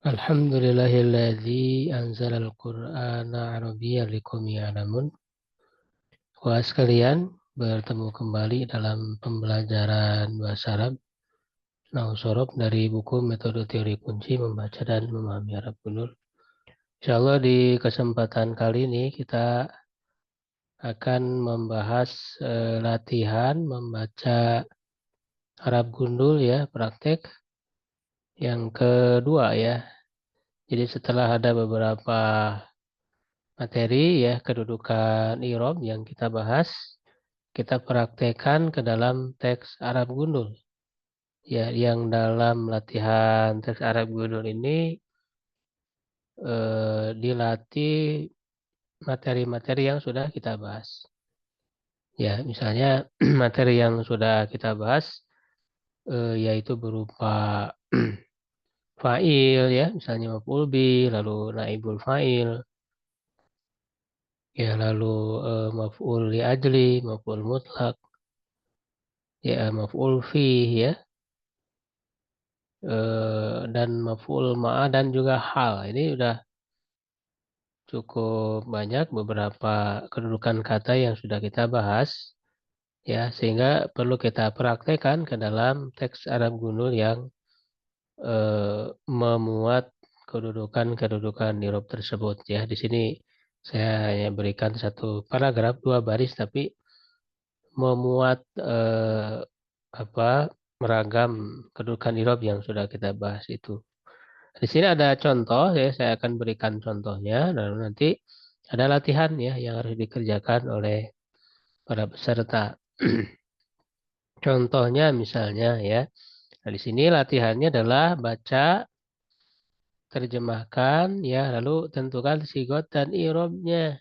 Alhamdulillahilladzi anzalal Qur'ana Arabiyyan liqaumin ya'lamun. Wah sekalian, bertemu kembali dalam pembelajaran bahasa Arab Nausorob dari buku Metode Teori Kunci Membaca dan Memahami Arab Gundul. Insyaallah di kesempatan kali ini kita akan membahas latihan membaca Arab Gundul ya, praktek yang kedua ya. Jadi setelah ada beberapa materi ya kedudukan i'rab yang kita bahas, kita praktekkan ke dalam teks Arab Gundul. Ya, yang dalam latihan teks Arab Gundul ini dilatih materi-materi yang sudah kita bahas. Ya, misalnya materi yang sudah kita bahas yaitu berupa fa'il ya, misalnya maf'ul bih, lalu naibul fa'il, ya lalu maf'ul li ajli, maf'ul mutlak, ya maf'ul fih ya, dan maf'ul ma'a dan juga hal. Ini udah cukup banyak beberapa kedudukan kata yang sudah kita bahas ya, sehingga perlu kita praktekkan ke dalam teks Arab Gundul yang memuat kedudukan-kedudukan i'rab tersebut ya. Di sini saya hanya berikan satu paragraf, 2 baris, tapi memuat meragam kedudukan i'rab yang sudah kita bahas itu. Di sini ada contoh ya, saya akan berikan contohnya, lalu nanti ada latihan ya yang harus dikerjakan oleh para peserta. Contohnya misalnya ya, nah, di sini latihannya adalah baca, terjemahkan ya, lalu tentukan sigot dan i'rabnya.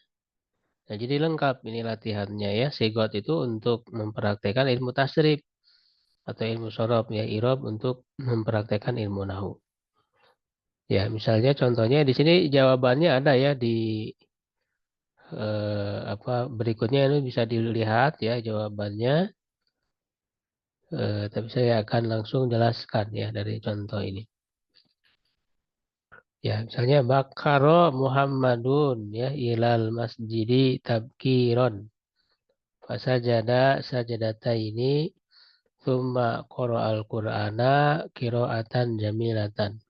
Nah, jadi lengkap ini latihannya ya. Sigot itu untuk mempraktekkan ilmu tasrif atau ilmu sorob ya, i'rab untuk mempraktekkan ilmu nahu. Ya, misalnya contohnya di sini jawabannya ada ya di berikutnya, ini bisa dilihat ya jawabannya. Tapi saya akan langsung jelaskan ya dari contoh ini. Ya, misalnya Bakaro Muhammadun ya ilal masjidi tabkiron. Fasajada sajadataini thumma qara'al Qur'ana qira'atan jamilatan.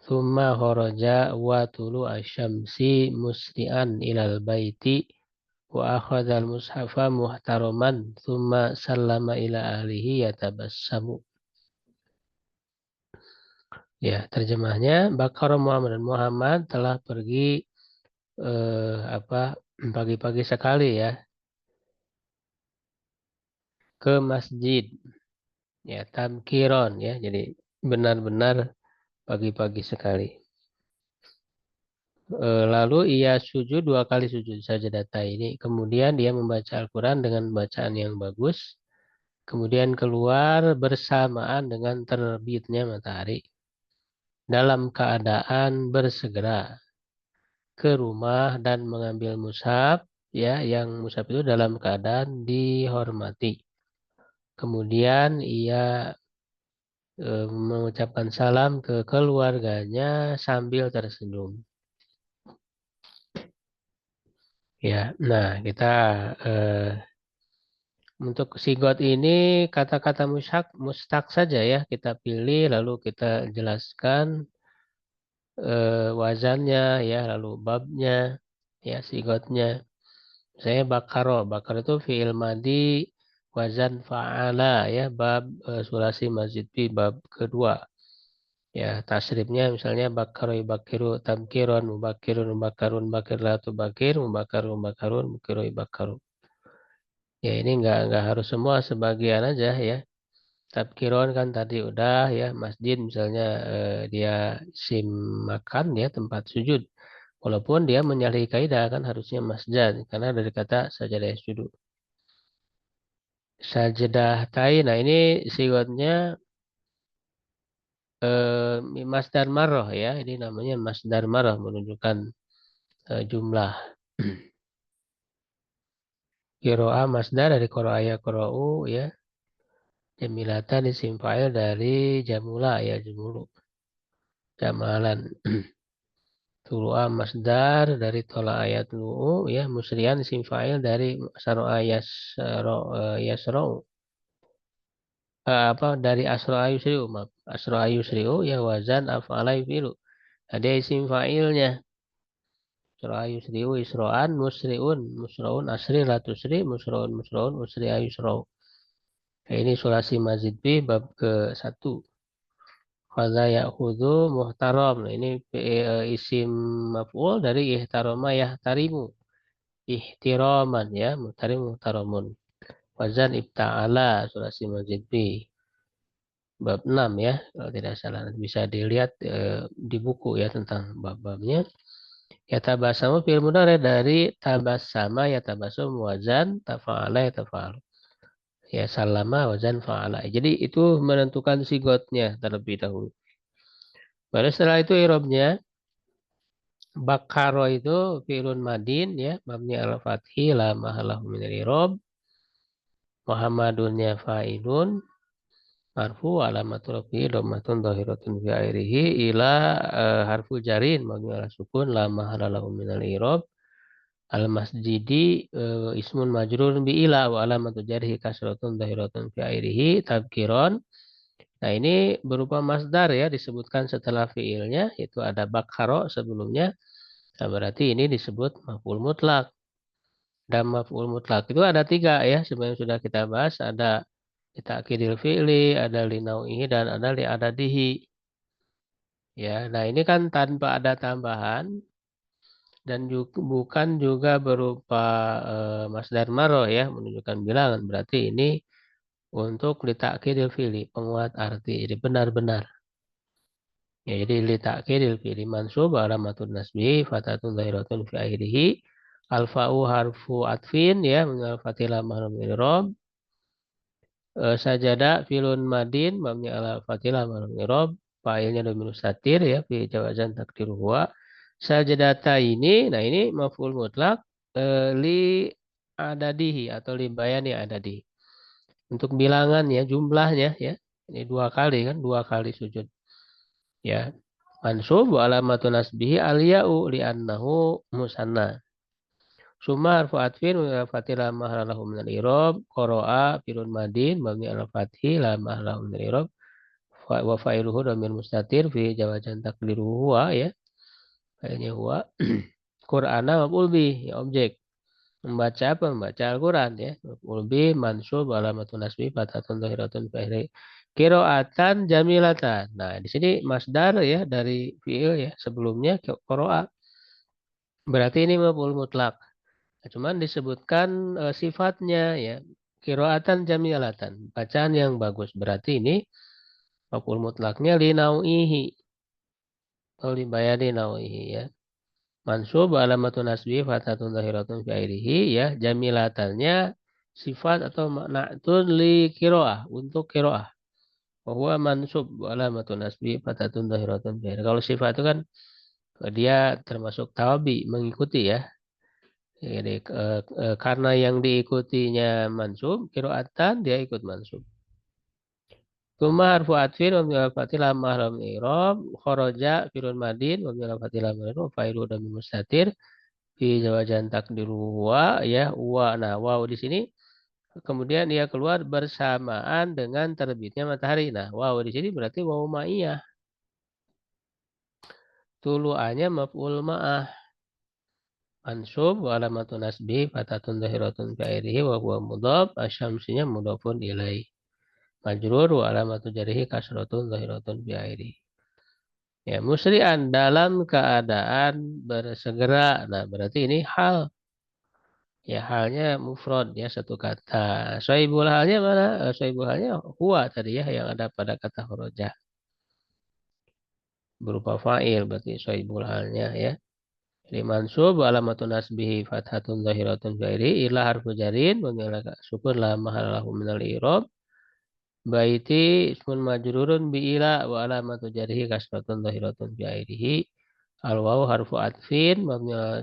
Thumma kharaja wa tulu asyamsi musli'an ilal baiti wa akhadhal mushafa muhtaraman thumma sallama ila ahlihi yatabassamu. Ya, terjemahnya Bakar Muhammad dan Muhammad telah pergi pagi-pagi sekali ya ke masjid. Ya, tamkiron ya. Jadi benar-benar pagi-pagi sekali. Lalu ia sujud 2 kali sujud saja data ini. Kemudian dia membaca Al-Quran dengan bacaan yang bagus. Kemudian keluar bersamaan dengan terbitnya matahari. Dalam keadaan bersegera ke rumah dan mengambil mushaf. Ya, yang mushaf itu dalam keadaan dihormati. Kemudian ia mengucapkan salam ke keluarganya sambil tersenyum. Ya, nah kita untuk sigot ini kata-kata mustaq saja ya, kita pilih lalu kita jelaskan wazannya ya, lalu babnya ya, sigotnya. Saya bakar itu fi'il madi wazan fa'ala ya, bab sulasi masjid fi bab kedua. Ya, tasrifnya misalnya bakaro bakiru tamkiron mubakirun bakirlatu bakir mubakarun mukiru bakaru. Ya, ini nggak harus semua, sebagian aja ya. Tabkiron kan tadi udah ya, masjid misalnya dia sim makan ya, tempat sujud. Walaupun dia menyalahi kaidah kan harusnya masjid karena dari kata sajadah sujud. Sajadah tai, nah ini siwatnya masdar marroh ya. Ini namanya masdar marroh, menunjukkan jumlah. Kiro'a masdar dari qoro'a ya qoro'u ya. Jamilatan isim fa'il dari jamula ya jumulu. jamalan. Tulu'a masdar dari tola ayat lu'u, ya. Musri'an isim fa'il dari saro'a yasro'u. Dari asro'a yusri'u, maaf. Asro'a yusri'u, ya, wazan af'ala yufilu. Ada isim fa'ilnya. Asro'a yusri'u isro'an musri'un. Musro'un asri la tusri. Musro'un musro'un usri'a yusro'u. Nah, ini sulasi mazid B bab ke-1. Khadha ya'khudhu muhtaram. Nah, ini isim maf'ul dari ihtarama yahtarimu. Ihtiraman, ya. Muhtarim muhtaramun. Wazan ibta'ala sulasi mazid B. Bab 6, ya. Kalau tidak salah. Bisa dilihat di buku, ya, tentang bab-babnya. Yatabasamu fi'il mudhari dari tabasama yatabasum wazan tafa'ala yatafa'al. Ya, salama wazan fa'ala. Jadi itu menentukan sigotnya terlebih dahulu. Baru setelah itu irobnya bakaro itu fi'lun madin, ya, mabni al fathi la mahalahu min irob. Muhammadunnya fa'ilun harfu alamatul rafi dhammatun dhahiratun fi akhirih ila harfu jarin mabni ala sukun la mahalalahu min al irob. Al masjidi ismun majrur bi ila wa alamatu jarhi kasratun dhahiratun fi akhirih tabkiron. Nah, ini berupa masdar, ya, disebutkan setelah fiilnya, itu ada bakharo sebelumnya. Nah, berarti ini disebut maf'ul mutlak. Dan maf'ul mutlak itu ada 3, ya, sebenarnya sudah kita bahas. Ada litakidil fi'li, ada linau'ihi, dan ada li'adadihi. Ya, nah ini kan tanpa ada tambahan dan juga, bukan juga berupa masdar maro, ya, menunjukkan bilangan. Berarti ini untuk litakidil fi'li, penguat arti. Jadi benar-benar. Ya, jadi litakidil fi'li mansub alamatun nasbi fatatun zahiratun fi akhirih. Alfa'u harfu atfin, ya, mengenal fatilah mahrum irob. Sajada filun madin mabni ala fatilah mahrum irob. Fa'ilnya dominus satir, ya, fi jawazan takdir huwa. Sajadata ini, nah ini maf'ul mutlak li adadihi atau li bayani adadi. Untuk bilangan, ya, jumlahnya, ya. Ini 2 kali, kan, 2 kali sujud. Ya. Mansub wa alamatun nasbihi aliya'u li'annahu musanna. Summa harfu atfin wa fathi la mahra lahu min al-i'rab. Qara'a firun madin mabni ala fathi la mahra lahu min al-i'rab. Wa fa'iluhu dhamir mustatir fi jawajan takdiruhu huwa, ya. Fa'ilnya huwa. Qur'ana maf'ul bih, ya, objek. Membaca apa? Membaca Al-Quran, ya. Maf'ul bih mansub alamatun nasbi fathatun dhahiratun fi akhiri. Qira'atan jamilatan. Nah, di sini masdar, ya, dari fi'il, ya, sebelumnya qira'a. Berarti ini maf'ul mutlak. Nah, cuman disebutkan sifatnya, ya. Qira'atan jamilatan. Bacaan yang bagus. Berarti ini maf'ul mutlaknya li nau'ihi. Atau li bayani nau'ihi, ya. Mansub alamatun nasbi fathatun zahiratun fi akhirih, ya. Jamilatannya sifat atau makna itu li kiroah, untuk kiroah. Bahwa mansub alamatun nasbi fathatun zahiratun fi akhirih. Kalau sifat itu kan dia termasuk tawabi, mengikuti, ya. Jadi karena yang diikutinya mansub, kiroatan dia ikut mansub. Tuma harfu atfin wa min al-fatihah mahram i'rab kharaja firun madin wa min al-fatihah mahram fa'ilu dan mustatir fi jawajan takdiru wa, ya, wa. Nah, waw di sini kemudian dia keluar bersamaan dengan terbitnya matahari. Nah, waw di sini berarti waw ma'iyah. Tulu'anya maf'ul ma'ah. Mansub wa alamatun nasbi fatatun zahiratun fi akhirih wa huwa mudhaf asyamsinya mudhafun ilaih. Majrur wa alamatu jarihi kasratun zahiratun fi akhirih. Ya, musri'an dalam keadaan bersegera. Nah, berarti ini hal. Ya, halnya mufrad, ya, satu kata. Soibul halnya mana? Soibul halnya huwa tadi, ya, yang ada pada kata khoroja. Berupa fa'il berarti soibul halnya, ya. Jadi mansub alamatun nasbihi fathatun zahiratun fi'iri ila harfu jarin wa sukun la mahalahu minal i'rab. Baiti ismun majrurun bi ila wa alamatu jarihi kasratun zahiratun fi'irihi. Al wawu harfu atfin mabni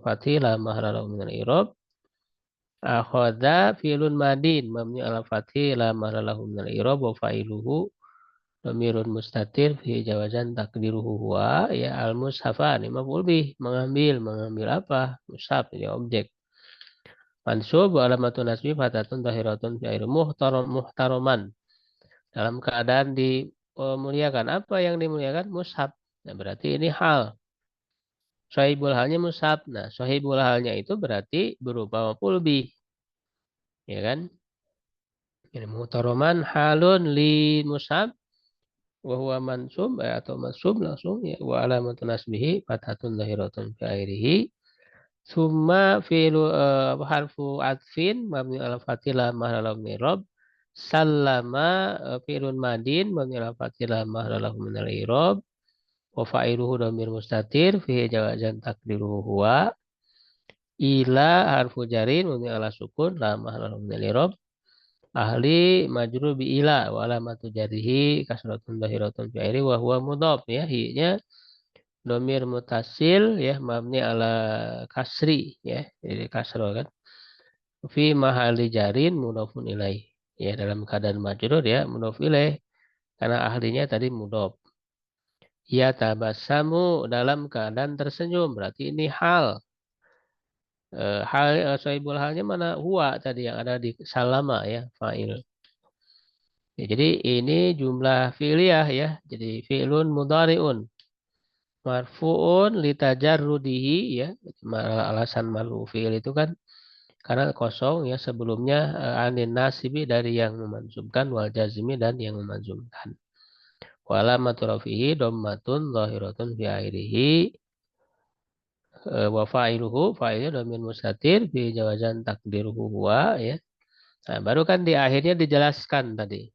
fathi la mahalahu minal i'rab. Akhadha fi'lun madin mabni ala fathi la mahalla lahu min al-i'rab wa fa'iluhu Dhamirun mustatir fi jawazan takdiruhu huwa ya al-mushafan maf'ul bih, mengambil apa? Mushaf ini objek. Mansub wa alamatun nasbi fatatun zahiratun fi akhir muhtaroman. Dalam keadaan dimuliakan. Apa yang dimuliakan? Mushaf. Nah, berarti ini hal. Sahibul halnya mushaf. Nah, sahibul halnya itu berarti berupa maf'ul bih. Ya kan? Ini muhtaroman halun li mushaf wa huwa mansub atau mansub langsung ya wa alamatun nasbihi fathatun zahiratun fi akhirih. Summa fi'lu harfu atfin mabni ala fathil la mahalla min i'rab. Sallama fi'lun madin mabni ala fathil la mahalla min al-i'rab. Wa fa'iluhu dhamir mustatir fihi jawazan takdiruhu huwa. Ila harfu jarin mabni ala sukun la mahalla min al-i'rab. Ahli majrur bi ila wa alamatu jarrihi kasratun zahiratun fi akhirih wa huwa mudhaf ya hi-nya domir mutasil ya mabni ala kasri ya jadi kasro kan fi mahali jarin mudhafun ilaih ya dalam keadaan majrur ya mudhaf ilaih karena ahlinya tadi mudhaf ya tabasamu dalam keadaan tersenyum berarti ini hal hal sohibul halnya mana huwa tadi yang ada di salama ya fa'il ya, jadi ini jumlah fi'liyah ya jadi fi'lun mudhari'un marfu'un litajarrudihi ya alasan marfu fi'il itu kan karena kosong ya sebelumnya anin nasibi dari yang memansubkan wal jazimi dan yang memansubkan wala maturafihi dommatun zahiratun fi akhirihi wa fa'iluhu fa'ilnya domin mustatir fi jawazan takdiruhu huwa ya nah, baru kan di akhirnya dijelaskan tadi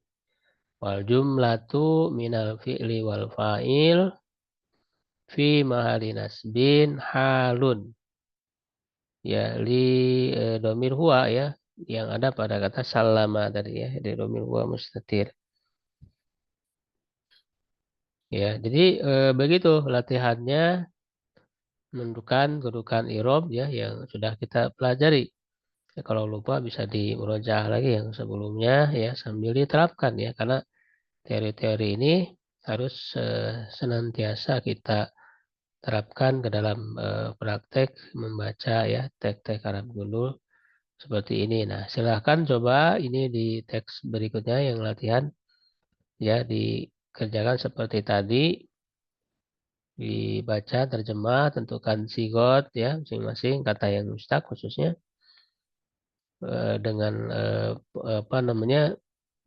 wal jumlatu minal fi'li wal fa'il fi mahali nasbin halun ya li domir huwa ya yang ada pada kata salama tadi ya di domir huwa mustatir ya jadi begitu latihannya menentukan kedudukan irob ya yang sudah kita pelajari ya, kalau lupa bisa dimurojaah lagi yang sebelumnya ya sambil diterapkan ya karena teori-teori ini harus senantiasa kita terapkan ke dalam praktek membaca ya teks-teks Arab gundul seperti ini. Nah, silahkan coba ini di teks berikutnya yang latihan ya dikerjakan seperti tadi, dibaca, terjemah, tentukan sigot ya masing-masing kata yang mustaq khususnya dengan apa namanya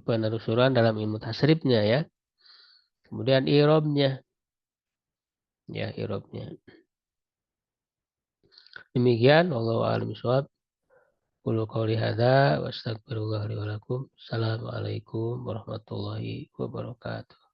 penelusuran dalam ilmu tasrifnya ya. Kemudian irobnya ya irobnya. Demikian wallahu a'lam bishawab. Qulu qouli hadza wa astaghfirullah li wa lakum. Assalamualaikum warahmatullahi wabarakatuh.